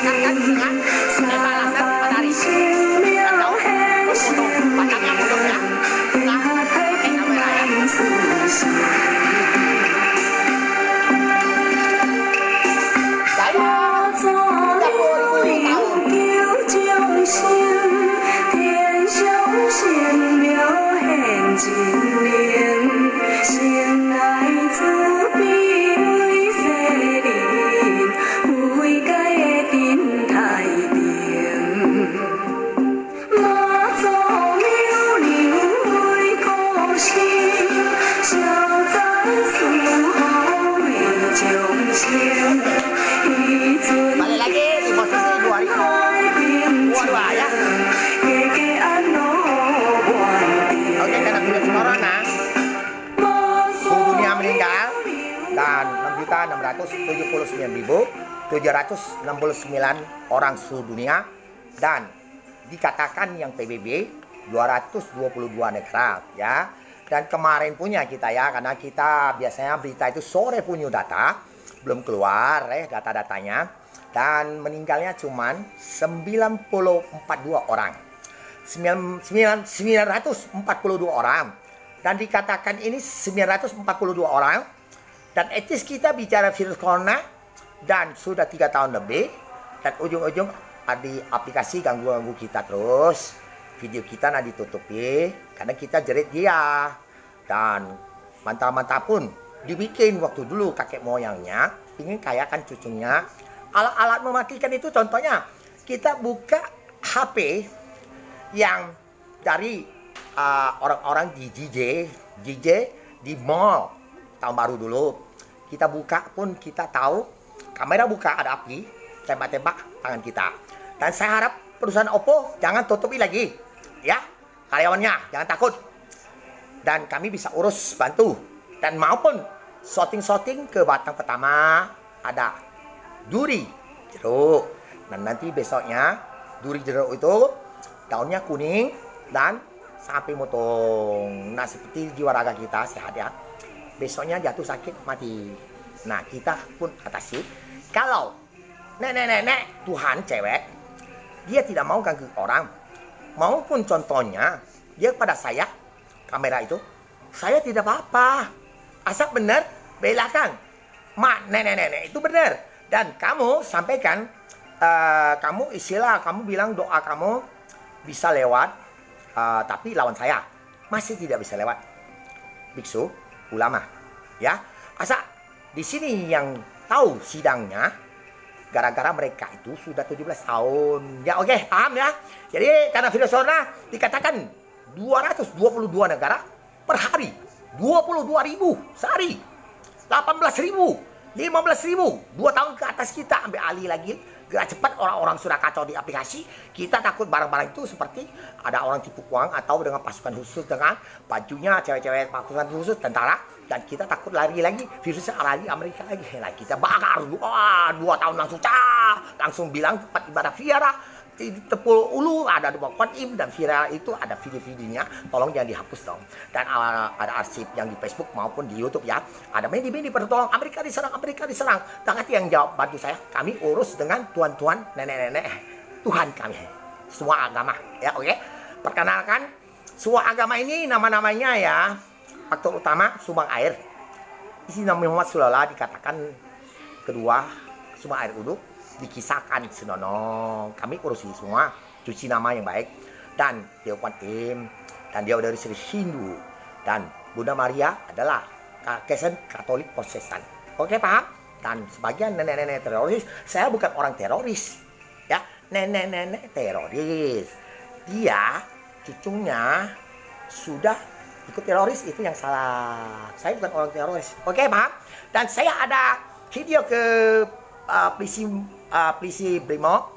dengan tema laser matahari. Dan tahu foto panjangnya fotonya. Nah, ini kamera ya. Balik lagi di posisi 2022 ya. Oke, karena virus corona seluruh dunia meninggal dan 6.679.769 orang seluruh dunia, dan dikatakan yang PBB 222 negara ya. Dan kemarin punya kita ya, karena kita biasanya berita itu sore punya data, belum keluar data-datanya, dan meninggalnya cuman 942 orang. 942 orang, dan dikatakan ini 942 orang, dan etis kita bicara virus corona dan sudah 3 tahun lebih, dan ujung-ujung di aplikasi ganggu-ganggu kita terus, video kita ditutupi karena kita jerit dia, dan mantap-mantap pun dibikin waktu dulu kakek moyangnya ingin kayakan cucunya. Alat-alat mematikan itu contohnya kita buka HP yang dari orang-orang di JJ di mall tahun baru dulu. Kita buka pun kita tahu kamera buka ada api, tembak-tembak tangan kita. Dan saya harap perusahaan Oppo jangan tutupi lagi ya, karyawannya jangan takut, dan kami bisa urus bantu, dan maupun shooting ke batang pertama ada duri jeruk, dan nanti besoknya duri jeruk itu daunnya kuning dan sampai motong. Nah, seperti jiwa raga kita sehat ya, besoknya jatuh sakit mati. Nah, kita pun atasi. Kalau nenek Tuhan cewek, dia tidak mau ganggu orang, maupun contohnya dia pada saya kamera itu, saya tidak apa-apa, asal benar belakan mak nenek itu benar. Dan kamu sampaikan, kamu istilah kamu bilang doa kamu bisa lewat, tapi lawan saya masih tidak bisa lewat. Biksu ulama ya, asal di sini yang tahu sidangnya, gara-gara mereka itu sudah 17 tahun. Ya oke, paham ya. Jadi karena virus corona dikatakan 222 negara per hari, 22.000 sehari, 18.000, 15.000, 2 tahun ke atas kita ambil alih lagi. Gerak cepat, orang-orang sudah kacau di aplikasi. Kita takut barang-barang itu seperti ada orang tipu uang atau dengan pasukan khusus dengan bajunya cewek-cewek pasukan khusus tentara, dan kita takut lari lagi virusnya lari Amerika lagi. Nah, kita bakar 2 tahun langsung bilang tempat ibadah Viara di Tepul Ulu ada di bawah Kuan Im, dan Viara itu ada video-videonya, tolong jangan dihapus dong. Dan ada arsip yang di Facebook maupun di YouTube ya, ada medi pertolong Amerika diserang. Dan yang jawab bantu saya, kami urus dengan tuan-tuan nenek-nenek Tuhan kami semua agama ya. Oke, perkenalkan semua agama ini nama-namanya ya. Faktor utama sumbang air, isi Nabi Muhammad Sulala dikatakan kedua sumbang air uduk, dikisahkan senono, kami urusi semua, cuci nama yang baik. Dan dia Kuan Im, dan dia dari seri Hindu, dan Bunda Maria adalah Kristen Katolik Protestan. Oke, paham? Dan sebagian nenek-nenek teroris, saya bukan orang teroris ya, nenek-nenek teroris, dia cucunya sudah ikut teroris, itu yang salah. Saya bukan orang teroris. Oke, paham? Dan saya ada video ke polisi Brimob,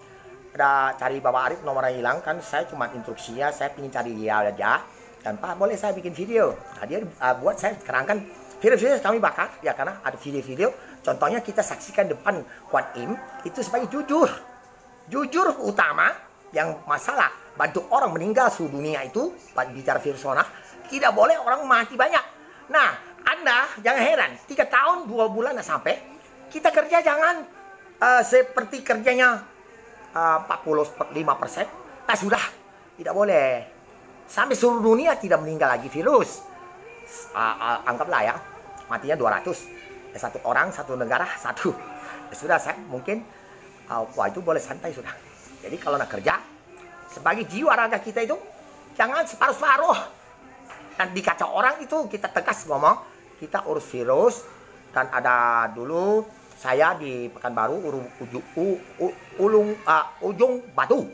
ada cari Bapak Arif nomornya hilang, kan saya cuma instruksinya, saya ingin cari dia aja. Dan Pak, boleh saya bikin video? Nah, dia buat saya kerangkan video-video kami bakar ya, karena ada video-video. Contohnya kita saksikan depan Kuan Im itu sebagai jujur utama, yang masalah bantu orang meninggal seluruh dunia itu bicara virus corona, tidak boleh orang mati banyak. Nah, Anda jangan heran 3 tahun 2 bulan sampai kita kerja jangan seperti kerjanya 45%. Nah sudah, tidak boleh. Sampai seluruh dunia tidak meninggal lagi virus. Anggaplah ya, matinya 200. Satu orang, satu negara, satu. Ya sudah, saya mungkin, wah itu boleh santai sudah. Jadi kalau nak kerja, sebagai jiwa raga kita itu, jangan separuh-separuh. Dan dikacau orang itu kita tegas ngomong, kita urus virus. Dan ada dulu saya di Pekanbaru, Ujung Batu.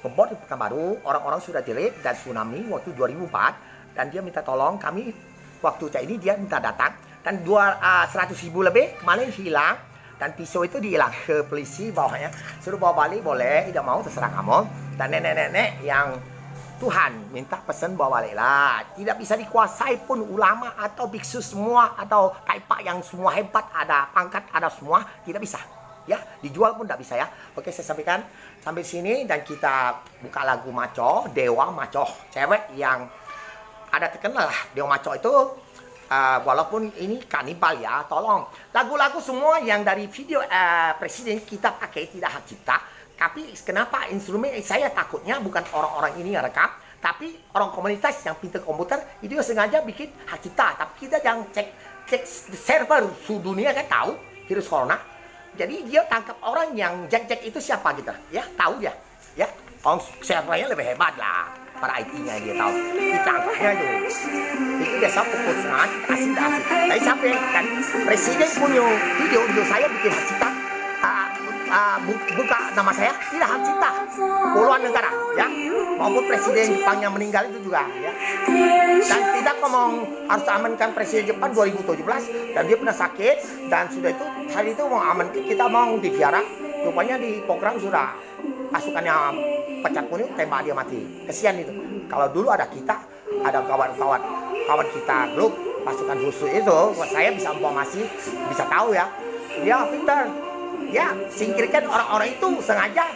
Ngebot di Pekanbaru, orang-orang sudah jelek dan tsunami waktu 2004. Dan dia minta tolong kami, waktu ini dia minta datang. Dan 100.000 lebih kemarin hilang. Dan pisau itu dihilang ke polisi bawahnya. Suruh bawa balik boleh, tidak mau terserah kamu. Dan nenek-nenek yang Tuhan minta pesan bawa balik lah. Tidak bisa dikuasai pun ulama atau biksu semua atau taipa yang semua hebat, ada pangkat, ada semua, tidak bisa. Ya, dijual pun tidak bisa ya. Oke, saya sampaikan sampai sini dan kita buka lagu Maco, Dewa Maco. Cewek yang ada terkenal lah, Dewa Maco itu walaupun ini kanibal ya, tolong. Lagu-lagu semua yang dari video presiden kita pakai tidak hak cipta. Tapi kenapa instrumen saya takutnya bukan orang-orang ini yang rekam, tapi orang komunitas yang pintar komputer itu sengaja bikin hak cipta. Tapi kita yang cek server seluruh dunia kan tahu virus corona. Jadi dia tangkap orang yang jack itu siapa gitu, ya tahu dia, ya orang servernya lebih hebat lah, para IT-nya dia tahu. Ditangkapnya itu biasa pukul setengah kita asing. Tapi sampai kan presiden punya video saya bikin hak cipta. Buka nama saya tidak hak cipta, puluhan negara ya, maupun presiden Jepang yang meninggal itu juga ya. Dan tidak ngomong harus amankan presiden Jepang 2017 dan dia pernah sakit dan sudah itu hari itu mau aman, kita mau diziarah, rupanya di program sudah pasukannya pecat kuning tembak dia mati. Kesian itu. Kalau dulu ada kita, ada kawan kita grup pasukan khusus itu, saya bisa informasi, bisa tahu ya, dia pintar. Ya, singkirkan orang-orang itu sengaja.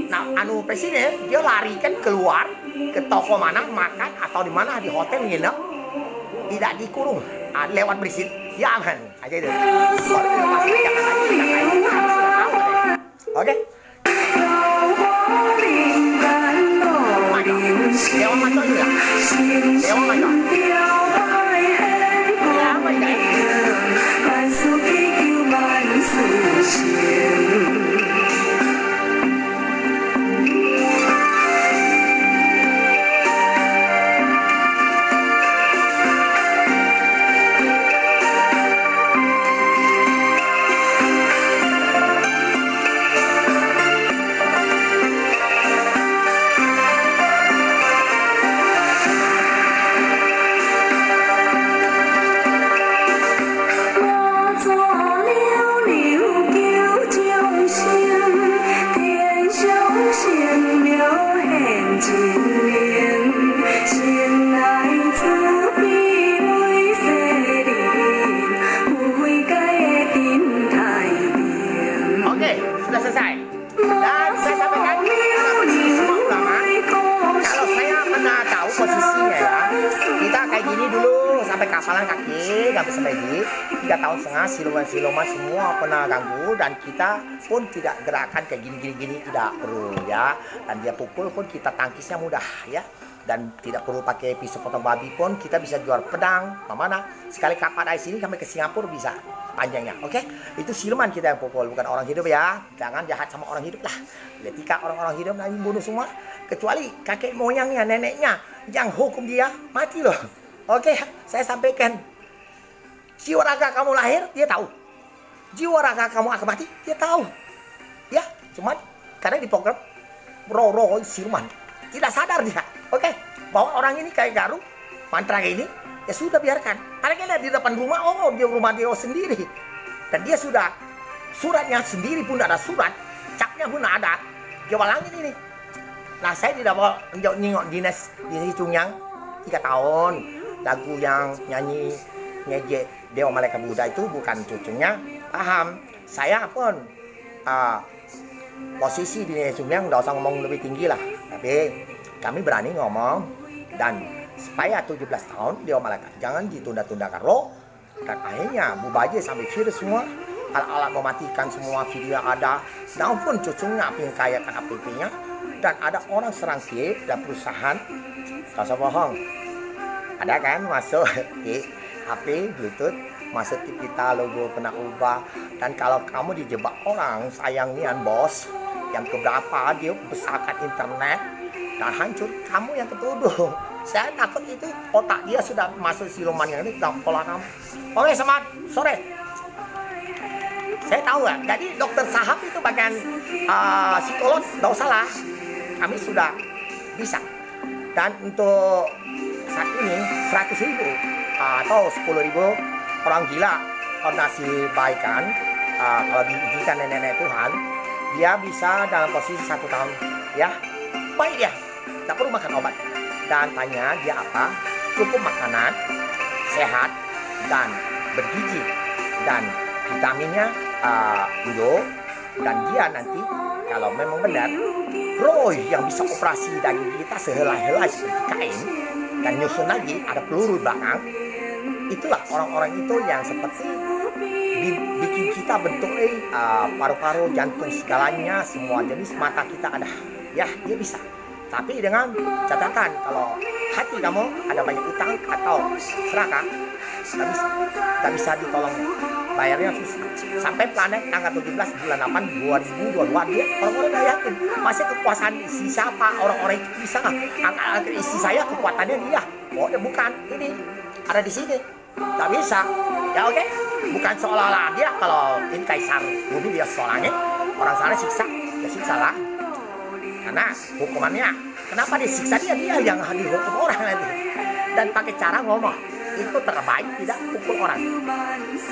Nah, presiden dia larikan keluar ke toko mana makan atau di mana di hotel nginep, tidak dikurung, lewat berisik, ya aman aja itu. Baru dilepas jangan lagi, oke? Dewa Maco juga, Dewa Maco. Ya, apa ini? Kapalan kaki, nggak bisa lagi 3 tahun setengah, siluman semua pernah ganggu dan kita pun tidak gerakan kayak gini tidak perlu ya. Dan dia pukul pun kita tangkisnya mudah ya. Dan tidak perlu pakai pisau potong babi pun kita bisa jual pedang mana sekali kapal dari sini sampai ke Singapura bisa panjangnya. Oke, itu siluman kita yang pukul, bukan orang hidup ya. Jangan jahat sama orang hidup lah. Ketika orang-orang hidup nanti bunuh semua, kecuali kakek moyangnya, neneknya yang hukum dia mati loh. Oke, saya sampaikan, jiwa raga kamu lahir, dia tahu. Jiwa raga kamu akan mati, dia tahu. Ya, cuman karena di program roh siluman, tidak sadar dia. Oke, bahwa orang ini kayak garu, mantra ini, ya sudah biarkan. Karena kita di depan rumah, dia rumah dia sendiri. Dan dia sudah, suratnya sendiri pun ada surat, capnya pun ada. Dia walangin ini. Nah, saya tidak mau nyengok dinas di Cungyang 3 tahun. Lagu yang nyanyi ngejek Dewa Malaikat Buddha itu bukan cucunya, paham. Saya pun posisi di Cungyang nggak usah ngomong lebih tinggi lah, tapi kami berani ngomong dan supaya 17 tahun Dewa Malaikat jangan ditunda-tundakan roh dan akhirnya bubaje sampai virus semua alat-alat mematikan semua video ada. Namun cucunya pingkayakan APP-nya. Dan ada orang serang dia dan perusahaan. Tak usah bohong. Ada kan masuk di HP Bluetooth, masuk tip kita, logo kena ubah. Dan kalau kamu dijebak orang, sayang nian bos, yang keberapa dia besarkan internet dan hancur, kamu yang ketuduh. Saya takut itu otak dia sudah masuk siluman yang ini dalam pola kamu. Oke, selamat sore. Saya tahu ya, jadi dokter saham itu bagian psikolog, tidak usah lah. Kami sudah bisa. Dan untuk saat ini 100.000 atau 10.000 orang gila koordinasi baikan, kalau diizinkan nenek-nenek Tuhan, dia bisa dalam posisi 1 tahun, ya baik dia, tak perlu makan obat. Dan tanya dia apa, cukup makanan sehat dan bergizi dan vitaminnya udah. Dan dia nanti kalau memang benar Roy yang bisa operasi daging kita sehelai-helai seperti kain dan nyusun lagi ada peluru belakang. Itulah orang-orang itu yang seperti bikin kita bentuk paru-paru, jantung, segalanya, semua jenis mata kita ada. Ya, dia bisa. Tapi dengan catatan, kalau hati kamu ada banyak utang atau serakah, tak bisa ditolong. Bayarnya susah. Sampai planet tanggal 17 bulan 8 2022 dia orang-orang udah yakin masih kekuasaan isi siapa, orang-orang itu bisa angkat isi saya kekuatannya dia. Oh, dia bukan, ini ada di sini. Tak bisa. Ya oke. Bukan seolah-olah dia kalau ini kaisar bumi dia soalnya orang sana siksa, ya siksa lah. Karena hukumannya, kenapa disiksa dia yang dihukum orang nanti. Dan pakai cara ngomong itu terbaik, tidak pukul orang.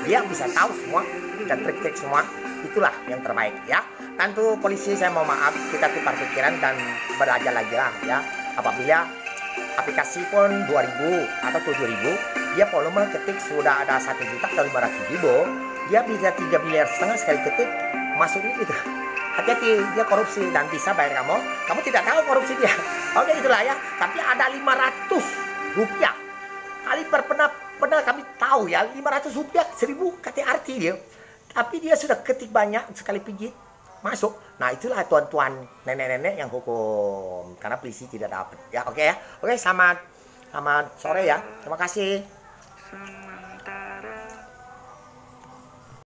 Dia bisa tahu semua dan trik-trik semua, itulah yang terbaik ya. Tentu polisi saya mau maaf, kita tukar pikiran dan belajar lagi lah ya. Apabila aplikasi pun 2.000 atau 7.000, dia volume ketik sudah ada 1.500.000, dia bisa 3,5 miliar sekali ketik masuk itu. Hati-hati, dia korupsi dan bisa bayar kamu tidak tahu korupsi dia. Oke, itulah ya. Tapi ada 500 rupiah kali pernah kami tahu ya, 500 rupiah 1.000 KTRT dia. Tapi dia sudah ketik banyak sekali pijit masuk. Nah, itulah tuan-tuan nenek-nenek yang hukum karena polisi tidak dapat ya. Oke ya. Oke, selamat sore ya. Terima kasih.